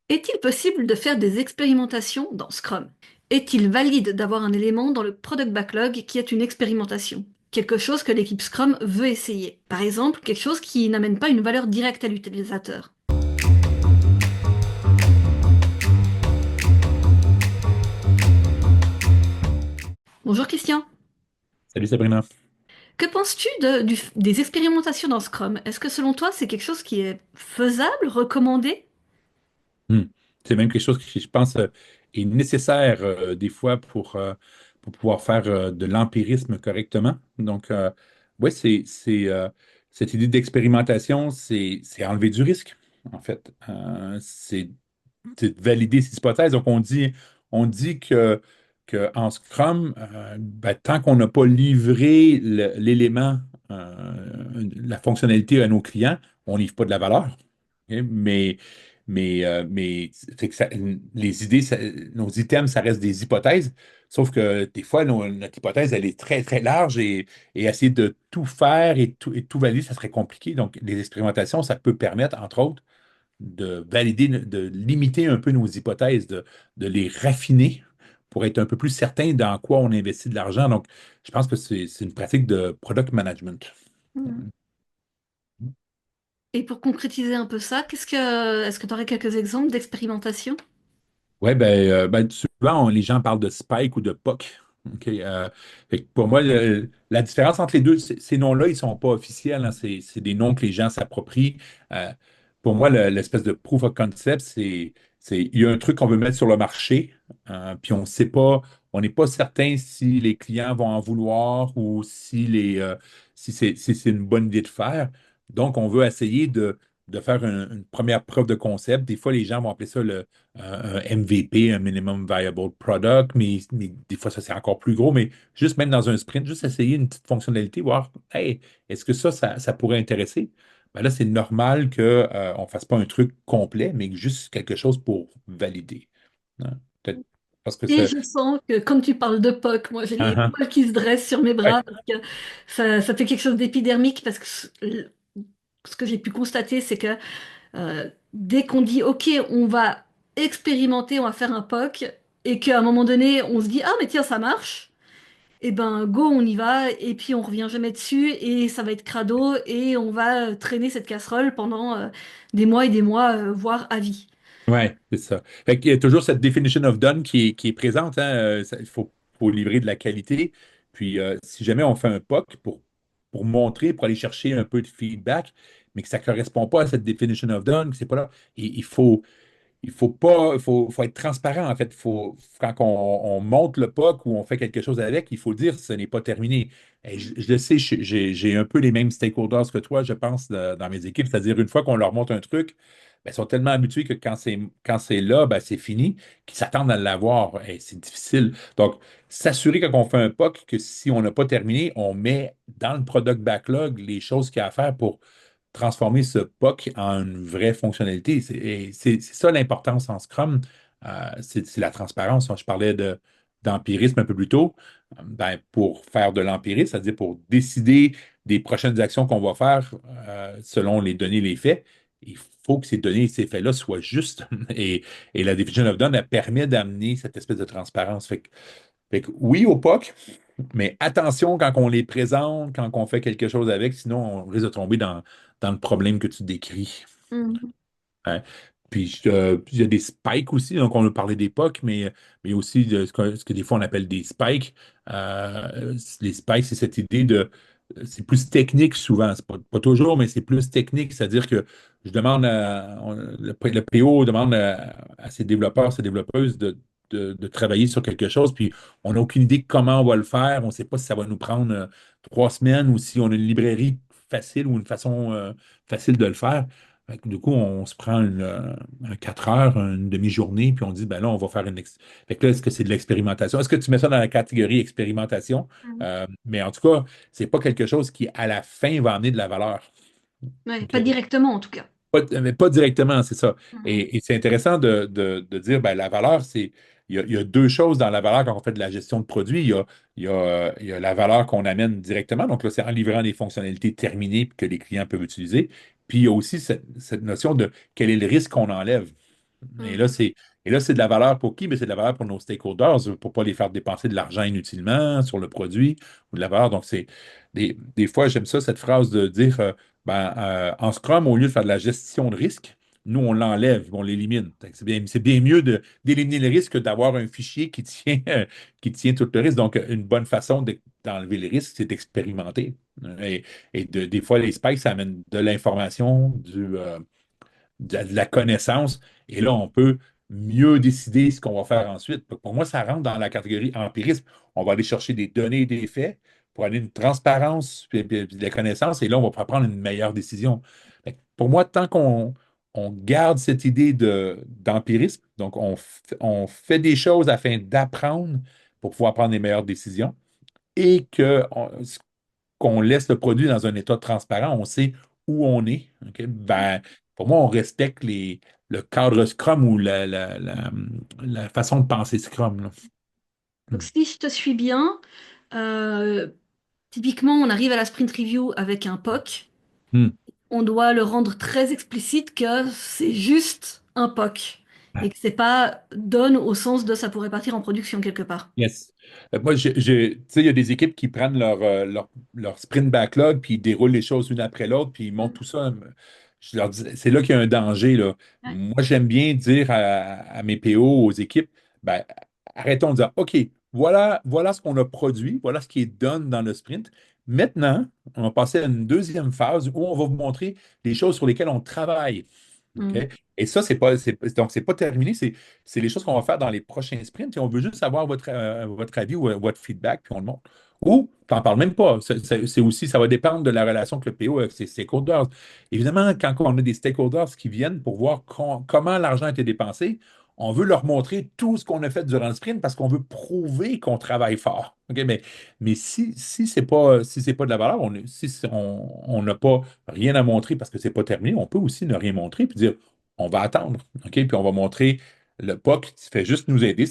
Est-il possible de faire des expérimentations dans Scrum? Est-il valide d'avoir un élément dans le product backlog qui est une expérimentation? Quelque chose que l'équipe Scrum veut essayer. Par exemple, quelque chose qui n'amène pas une valeur directe à l'utilisateur. Bonjour Christian. Salut Sabrina. Que penses-tu des expérimentations dans Scrum? Est-ce que selon toi, c'est quelque chose qui est faisable, recommandé? Hmm. C'est même quelque chose qui, je pense, est nécessaire des fois pour pouvoir faire de l'empirisme correctement. Donc, oui, cette idée d'expérimentation, c'est enlever du risque, en fait. C'est de valider ces hypothèses. Donc, on dit que en Scrum, ben, tant qu'on n'a pas livré l'élément, la fonctionnalité à nos clients, on ne livre pas de la valeur. OK? Mais c'est que les idées, nos items, ça reste des hypothèses. Sauf que des fois, notre hypothèse, elle est très, très large et essayer de tout faire et tout valider, ça serait compliqué. Donc, les expérimentations, ça peut permettre, entre autres, de valider, de limiter un peu nos hypothèses, de les raffiner pour être un peu plus certain dans quoi on investit de l'argent. Donc, je pense que c'est une pratique de product management. Mhm. Et pour concrétiser un peu ça, est-ce que tu aurais quelques exemples d'expérimentation? Oui, ben, souvent, les gens parlent de Spike ou de POC. OK, fait que pour moi, la différence entre les deux, ces noms-là, ils ne sont pas officiels, hein. C'est des noms que les gens s'approprient. Euh, pour moi, l'espèce de proof of concept, il y a un truc qu'on veut mettre sur le marché, puis on sait pas, on n'est pas certain si les clients vont en vouloir ou si c'est une bonne idée de faire. Donc, on veut essayer de faire une première preuve de concept. Des fois, les gens vont appeler ça un MVP, un minimum viable product, mais des fois, ça c'est encore plus gros. Mais juste même dans un sprint, juste essayer une petite fonctionnalité, voir, hey, est-ce que ça pourrait intéresser? Ben là, c'est normal qu'on ne fasse pas un truc complet, mais juste quelque chose pour valider. Hein? Peut-être parce que Et c'est. je sens que, comme tu parles de POC, moi j'ai les Ah, poils qui se dressent sur mes ah. bras parce que ça fait quelque chose d'épidermique parce que ce que j'ai pu constater, c'est que dès qu'on dit OK, on va expérimenter, on va faire un POC, et qu'à un moment donné, on se dit ah, mais tiens, ça marche, et ben go, on y va, et puis on revient jamais dessus, et ça va être crado, et on va traîner cette casserole pendant des mois et des mois, voire à vie. Ouais, c'est ça. Fait qu'il y a toujours cette definition of done qui est présente, hein. Il faut livrer de la qualité. Puis, si jamais on fait un POC pour montrer, pour aller chercher un peu de feedback, mais que ça ne correspond pas à cette definition of done, que c'est pas là, il faut pas, il faut être transparent, en fait. Quand on monte le POC ou on fait quelque chose avec, il faut dire ce n'est pas terminé. Et je le sais, j'ai un peu les mêmes stakeholders que toi, je pense, dans mes équipes. C'est-à-dire, une fois qu'on leur montre un truc, ben, ils sont tellement habitués que quand c'est là, ben, c'est fini, qu'ils s'attendent à l'avoir. Et c'est difficile. Donc, s'assurer quand on fait un POC que si on n'a pas terminé, on met dans le product backlog les choses qu'il y a à faire pour transformer ce POC en une vraie fonctionnalité. C'est ça l'importance en Scrum. C'est la transparence. Je parlais d'empirisme un peu plus tôt. Ben, pour faire de l'empirisme, c'est-à-dire pour décider des prochaines actions qu'on va faire selon les données, les faits, il faut que ces données et ces faits-là soient justes. Et la Definition of Done, elle permet d'amener cette espèce de transparence. Fait que oui au POC, mais attention quand on les présente, quand on fait quelque chose avec, sinon on risque de tomber dans le problème que tu décris. Mhm. Hein. Puis il y a des spikes aussi, donc on a parlé d'époque, mais aussi de ce que des fois on appelle des spikes. Les spikes, c'est cette idée c'est plus technique souvent, c'est pas toujours, mais c'est plus technique, c'est-à-dire que je demande le PO demande à ses développeurs, ses développeuses de travailler sur quelque chose, puis on n'a aucune idée comment on va le faire, on ne sait pas si ça va nous prendre 3 semaines ou si on a une librairie facile ou une façon facile de le faire. Fait que du coup, on se prend un 4 heures, une demi-journée, puis on dit, ben là, on va faire Fait que là, est-ce que c'est de l'expérimentation? Est-ce que tu mets ça dans la catégorie expérimentation? Mais en tout cas, c'est pas quelque chose qui, à la fin, va amener de la valeur. Ouais, OK? pas directement en tout cas. Mais pas directement, c'est ça. Mhm. Et c'est intéressant de dire, ben, la valeur, il y a deux choses dans la valeur quand on fait de la gestion de produits. Il y a la valeur qu'on amène directement, donc là, c'est en livrant des fonctionnalités terminées que les clients peuvent utiliser. Puis il y a aussi cette notion de quel est le risque qu'on enlève. Et Mhm. là, c'est, et là, c'est de la valeur pour qui? Mais c'est de la valeur pour nos stakeholders, pour ne pas les faire dépenser de l'argent inutilement sur le produit ou de la valeur. Donc, des fois, j'aime ça, cette phrase de dire en Scrum, au lieu de faire de la gestion de risque, nous, on l'enlève, on l'élimine. Fait que c'est bien mieux d'éliminer le risque que d'avoir un fichier qui tient tout le risque. Donc, une bonne façon d'enlever le risque, c'est d'expérimenter. Des fois, les spikes, ça amène de l'information, de la connaissance, et là, on peut mieux décider ce qu'on va faire ensuite. Pour moi, ça rentre dans la catégorie empirisme. On va aller chercher des données et des faits pour aller une transparence puis de la connaissance, et là, on va pouvoir prendre une meilleure décision. Fait que pour moi, tant qu'on garde cette idée d'empirisme, donc on fait des choses afin d'apprendre pour pouvoir prendre les meilleures décisions, et qu'on laisse le produit dans un état transparent, on sait où on est. OK? Ben, pour moi, on respecte le cadre Scrum ou la façon de penser Scrum, là. Donc si je te suis bien, euh, typiquement on arrive à la sprint review avec un POC, Hmm. on doit le rendre très explicite que c'est juste un POC et que c'est pas done au sens de ça pourrait partir en production quelque part. Yes. Moi, tu sais, il y a des équipes qui prennent leur sprint backlog, puis ils déroulent les choses une après l'autre, puis ils montent Mm. tout ça. Je leur dis, c'est là qu'il y a un danger, là. Ouais. Moi, j'aime bien dire à mes PO, aux équipes, ben, arrêtons de dire, OK, voilà ce qu'on a produit, voilà ce qui est done dans le sprint. Maintenant, on va passer à une deuxième phase où on va vous montrer les choses sur lesquelles on travaille. OK? Mm. Et ça, donc, c'est pas terminé, c'est les choses qu'on va faire dans les prochains sprints, et on veut juste avoir votre avis ou votre feedback, puis on le montre. Ou, t'en parles même pas. C'est aussi, ça va dépendre de la relation que le PO a avec ses stakeholders. Évidemment, quand on a des stakeholders qui viennent pour voir comment l'argent a été dépensé, on veut leur montrer tout ce qu'on a fait durant le sprint parce qu'on veut prouver qu'on travaille fort. OK? Mais si c'est pas de la valeur, on n'a pas rien à montrer parce que c'est pas terminé, on peut aussi ne rien montrer puis dire on va attendre, OK? Puis on va montrer le POC qui fait juste nous aider.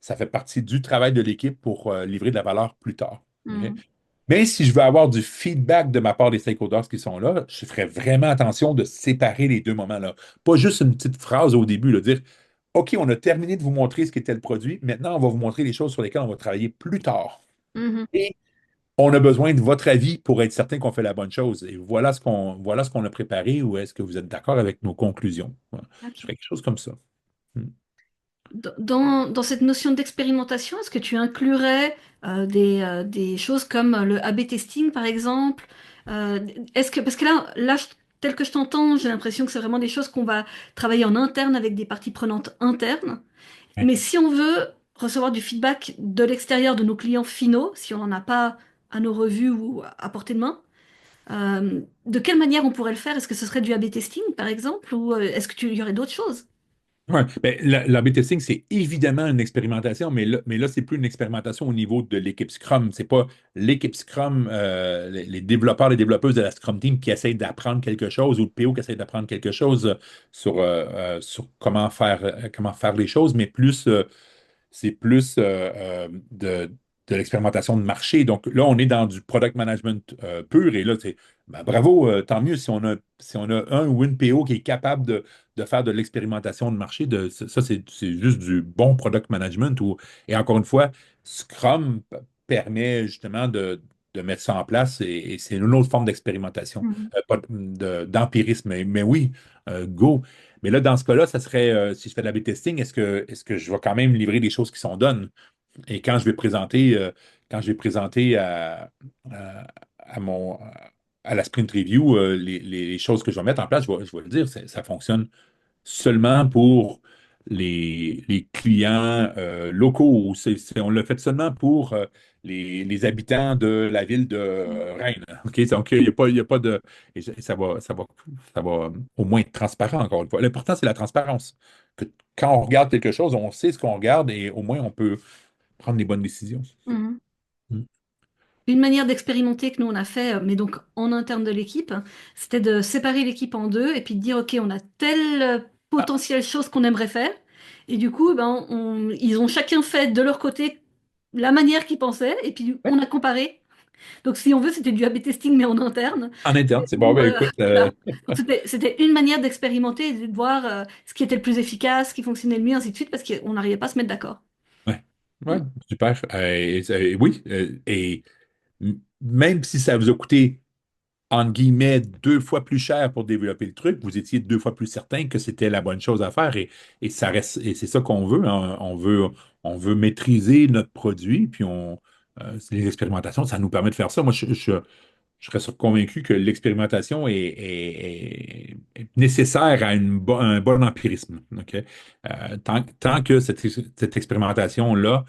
Ça fait partie du travail de l'équipe pour livrer de la valeur plus tard. OK? Mm. Mais si je veux avoir du feedback de ma part des stakeholders qui sont là, je ferai vraiment attention de séparer les deux moments-là. Pas juste une petite phrase au début, là, dire OK, on a terminé de vous montrer ce qu'était le produit. Maintenant, on va vous montrer les choses sur lesquelles on va travailler plus tard. Mhm. Et on a besoin de votre avis pour être certain qu'on fait la bonne chose. Et voilà ce qu'on a préparé, ou est-ce que vous êtes d'accord avec nos conclusions? Voilà. Je Ok. ferais quelque chose comme ça. Hmm. Dans cette notion d'expérimentation, est-ce que tu inclurais des choses comme le A/B testing, par exemple? Euh, parce que tel que je t'entends, j'ai l'impression que c'est vraiment des choses qu'on va travailler en interne avec des parties prenantes internes. Ouais. Mais si on veut recevoir du feedback de l'extérieur de nos clients finaux, si on n'en a pas à nos revues ou à portée de main, de quelle manière on pourrait le faire? Est-ce que ce serait du A/B testing, par exemple, ou est-ce que il y aurait d'autres choses? Ouais, ben, l'A/B testing, c'est évidemment une expérimentation, mais là, c'est plus une expérimentation au niveau de l'équipe Scrum. C'est pas l'équipe Scrum, les développeurs, les développeuses de la Scrum Team qui essayent d'apprendre quelque chose, ou le PO qui essaie d'apprendre quelque chose sur comment faire les choses, mais c'est plus de l'expérimentation de marché. Donc là, on est dans du product management pur. Et là, ben, bravo, tant mieux si on a un ou une PO qui est capable de faire de l'expérimentation de marché. Ça, c'est juste du bon product management. Et encore une fois, Scrum permet justement de mettre ça en place, et c'est une autre forme d'expérimentation, Mhm. pas d'empirisme. Mais oui, go. Mais là, dans ce cas-là, ça serait, si je fais de l'A/B testing, est-ce que je vais quand même livrer des choses qui sont donnes? Et quand je vais présenter à mon, à la sprint review, les choses que je vais mettre en place, je vais le dire, ça fonctionne seulement pour les clients locaux. On l'a fait seulement pour les habitants de la ville de Rennes. OK? Donc, il y a pas de. Et ça va au moins être transparent, encore une fois. L'important, c'est la transparence. Que quand on regarde quelque chose, on sait ce qu'on regarde, et au moins on peut prendre les bonnes décisions. Mhm. Mm. Une manière d'expérimenter que nous on a fait, mais donc en interne de l'équipe, c'était de séparer l'équipe en deux et puis de dire ok, on a telle Ah, potentielle chose qu'on aimerait faire. Et du coup, ben, ils ont chacun fait de leur côté la manière qu'ils pensaient et puis ouais. on a comparé. Donc, si on veut, c'était du A/B testing, mais en interne. En interne, c'est bon, Ou, ben écoute, voilà. Donc, c'était une manière d'expérimenter et de voir ce qui était le plus efficace, ce qui fonctionnait le mieux, ainsi de suite, parce qu'on n'arrivait pas à se mettre d'accord. ouais, ouais, Mm. super. Oui, même si ça vous a coûté entre guillemets, 2 fois plus cher pour développer le truc, vous étiez 2 fois plus certain que c'était la bonne chose à faire et ça reste, et c'est ça qu'on veut, hein. On veut maîtriser notre produit, puis les expérimentations, ça nous permet de faire ça. Moi, je serais convaincu que l'expérimentation est nécessaire à un bon empirisme. OK? Tant que cette expérimentation-là,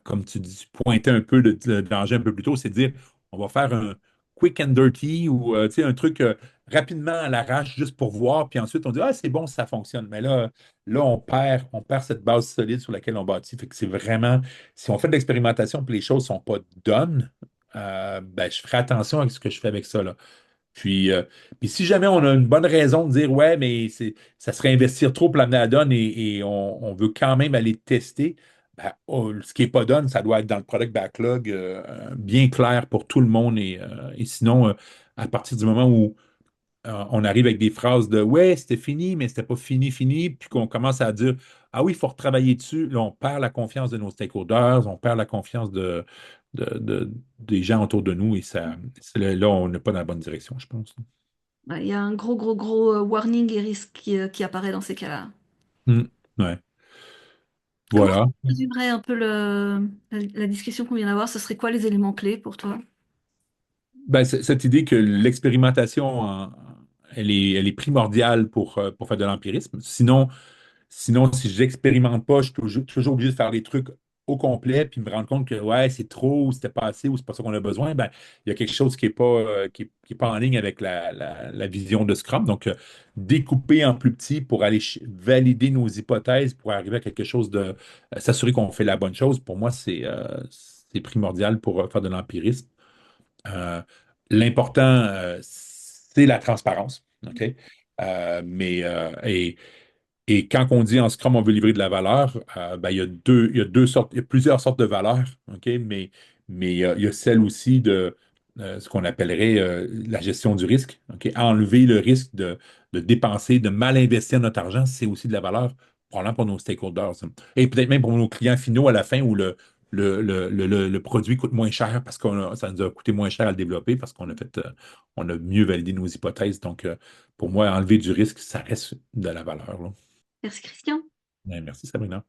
comme tu dis, tu pointais un peu le danger un peu plus tôt, c'est de dire on va faire un quick and dirty ou tu sais, un truc rapidement à l'arrache juste pour voir, puis ensuite on dit ah, c'est bon, ça fonctionne. Mais là on perd cette base solide sur laquelle on bâtit. Fait que c'est vraiment, si on fait de l'expérimentation et les choses ne sont pas done, ben, je ferai attention à ce que je fais avec ça, là. Puis si jamais on a une bonne raison de dire, ouais, mais ça serait investir trop pour l'amener à la donne et on veut quand même aller tester, ben, ce qui n'est pas donne, ça doit être dans le product backlog bien clair pour tout le monde. Et sinon, à partir du moment où on arrive avec des phrases de ouais, c'était fini, mais c'était pas fini, fini, puis qu'on commence à dire ah oui, il faut retravailler dessus. Là, on perd la confiance de nos stakeholders, on perd la confiance des gens autour de nous et là, on n'est pas dans la bonne direction, je pense. Ouais, il y a un gros, gros, gros warning et risque qui apparaît dans ces cas-là. Hmm. Ouais. Comment tu Voilà. résumerais un peu la discussion qu'on vient d'avoir? Ce serait quoi les éléments clés pour toi? Ben, cette idée que l'expérimentation, elle est primordiale pour faire de l'empirisme. Sinon, si je n'expérimente pas, je suis toujours obligé de faire les trucs au complet, puis me rendre compte que ouais, c'est trop, ou c'était pas assez, ou c'est pas ça qu'on a besoin. Ben, il y a quelque chose qui est pas en ligne avec la vision de Scrum. Donc, découper en plus petit pour aller valider nos hypothèses, pour arriver à quelque chose s'assurer qu'on fait la bonne chose, pour moi, c'est primordial pour faire de l'empirisme. Euh, L'important, c'est la transparence. OK? Et quand on dit en Scrum, on veut livrer de la valeur, ben, il y a deux sortes, il y a plusieurs sortes de valeurs, OK? Mais il y a celle aussi de ce qu'on appellerait la gestion du risque, OK? Enlever le risque de dépenser, de mal investir notre argent, c'est aussi de la valeur, probablement pour nos stakeholders. Et peut-être même pour nos clients finaux à la fin où le produit coûte moins cher parce que ça nous a coûté moins cher à le développer parce on a mieux validé nos hypothèses. Donc, pour moi, enlever du risque, ça reste de la valeur, là. Merci Christian. Ouais, merci Sabrina.